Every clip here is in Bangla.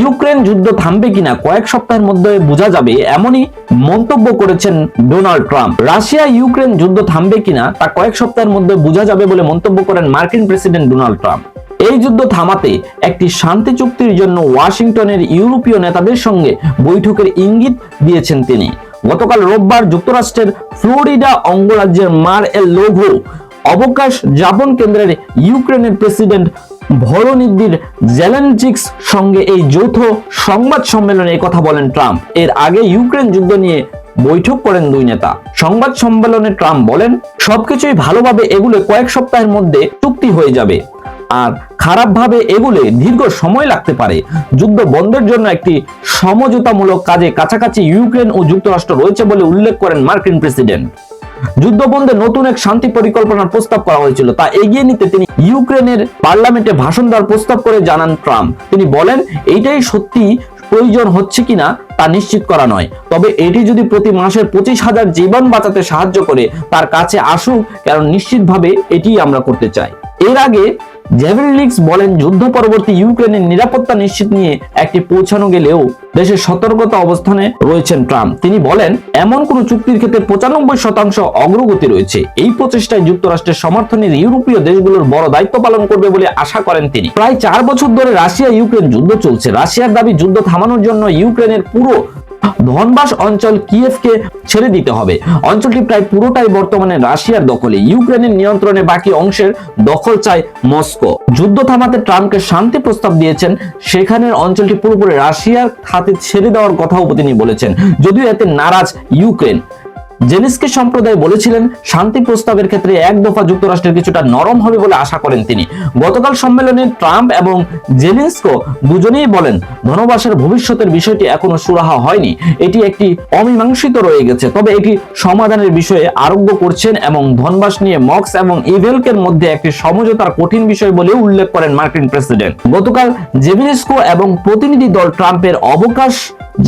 ইউক্রেন যুদ্ধ থামবে কিনা কয়েক সপ্তাহের মধ্যে বোঝা যাবে, এমনই মন্তব্য করেছেন ডোনাল্ড ট্রাম্প। রাশিয়া ইউক্রেন যুদ্ধ থামবে কিনা তা কয়েক সপ্তাহের মধ্যে বোঝা যাবে বলে মন্তব্য করেন মার্কিন প্রেসিডেন্ট ডোনাল্ড ট্রাম্প। এই যুদ্ধ থামাতে একটি শান্তি চুক্তির জন্য ওয়াশিংটনের ইউরোপীয় নেতাদের সঙ্গে বৈঠকের ইঙ্গিত দিয়েছেন তিনি। গতকাল রোববার যুক্তরাষ্ট্রের ফ্লোরিডা অঙ্গরাজ্যের মার-এ-লাগো অবকাশ যাপন কেন্দ্রের ইউক্রেনের প্রেসিডেন্ট ভলোদিমির জেলেনস্কির সঙ্গে এই যৌথ সংবাদ সম্মেলনে কথা বলেন ট্রাম্প। এর আগে ইউক্রেন যুদ্ধ নিয়ে বৈঠক করেন দুই নেতা। সংবাদ সম্মেলনে ট্রাম্প বলেন, সবকিছুই ভালোভাবে এগুলো কয়েক সপ্তাহের মধ্যে চুক্তি হয়ে যাবে, আর খারাপভাবে এগুলো দীর্ঘ সময় লাগতে পারে। যুদ্ধ বন্ধের জন্য একটি সমঝোতামূলক কাজে কাছাকাছি ইউক্রেন ও যুক্তরাষ্ট্র রয়েছে বলে উল্লেখ করেন মার্কিন প্রেসিডেন্ট। যুদ্ধবন্ধে নতুন এক শান্তি পরিকল্পনার প্রস্তাব করা হয়েছিল, তা এগিয়ে নিতে তিনি ইউক্রেনের পার্লামেন্টে ভাষণ দেওয়ার প্রস্তাব করে জানান ট্রাম্প। তিনি বলেন, এইটাই সত্যি প্রয়োজন হচ্ছে কিনা তা নিশ্চিত করা নয়, তবে এটি যদি প্রতি মাসের 25,000 জীবন বাঁচাতে সাহায্য করে তার কাছে আসুক, কারণ নিশ্চিতভাবে এটি আমরা করতে চাই। এর আগে জেলেনস্কি বলেন, যুদ্ধ পরবর্তী ইউক্রেনের নিরাপত্তা নিশ্চিত নিয়ে একটি পৌঁছানো গেলেও দেশের সতর্কতা অবস্থানে রয়েছেন ট্রাম্প। তিনি বলেন, এমন কোন চুক্তির ক্ষেত্রে 95% অগ্রগতি রয়েছে। এই প্রচেষ্টায় যুক্তরাষ্ট্রের সমর্থনের ইউরোপীয় দেশগুলোর বড় দায়িত্ব পালন করবে বলে আশা করেন তিনি। প্রায় 4 বছর ধরে রাশিয়া ইউক্রেন যুদ্ধ চলছে। রাশিয়ার দাবি, যুদ্ধ থামানোর জন্য ইউক্রেনের পুরো ধনবাস অঞ্চল কিয়েভকে ছেড়ে দিতে হবে। অঞ্চলটি প্রায় পুরোটাই বর্তমানে রাশিয়ার দখলে। ইউক্রেনের নিয়ন্ত্রণে বাকি অংশের দখল চায় মস্কো। যুদ্ধ থামাতে ট্রাম্পকে শান্তি প্রস্তাব দিয়েছেন, সেখানের অঞ্চলটি পুরোপুরি রাশিয়ার হাতে ছেড়ে দেওয়ার কথাও তিনি বলেছেন, যদিও এতে নারাজ ইউক্রেন। জেলেনস্কি সম্প্রদায় বলেছিলেন, শান্তি প্রস্তাবের ক্ষেত্রে এক দফা যুক্তরাষ্ট্রের কিছুটা নরম হবে বলে আশা করেন তিনি। গতকাল সম্মেলনে ট্রাম্প এবং জেলেনস্কি দুজনেই বলেন, ধনবাসের ভবিষ্যতের বিষয়টি এখনো সুরাহা হয়নি, এটি একটি অমীমাংসিত রয়ে গেছে, তবে এটি সমাধানের বিষয়ে আরোগ্য করছেন এবং ধনবাস নিয়ে মস্কো এবং ইভেলকের মধ্যে একটি সমঝোতার কঠিন বিষয় বলে উল্লেখ করেন মার্কিন প্রেসিডেন্ট। গতকাল জেলেনস্কি এবং প্রতিনিধি দল ট্রাম্পের অবকাশ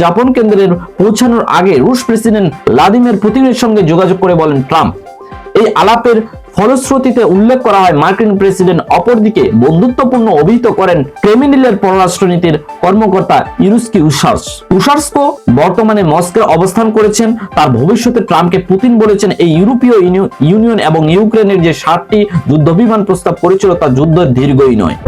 যাপন কেন্দ্রের পৌঁছানোর আগে রুশ প্রেসিডেন্ট ভ্লাদিমির পুতিনের সঙ্গে যোগাযোগ করে বলেন ট্রাম্প। এই আলাপের ফলশ্রুতিতে উল্লেখ করা হয়, মার্কিন প্রেসিডেন্ট অপরদিকে বন্ধুত্বপূর্ণ অভিহিত করেন ক্রেমলিনের পররাষ্ট্রনীতির কর্মকর্তা ইউরুস্কি উশার্স্কো বর্তমানে মস্কোয় অবস্থান করেছেন। তার ভবিষ্যতে ট্রাম্পকে পুতিন বলেছেন, এই ইউরোপীয় ইউনিয়ন এবং ইউক্রেনের যে 7টি যুদ্ধবিমান প্রস্তাব করেছিল তা যুদ্ধের দীর্ঘই নয়।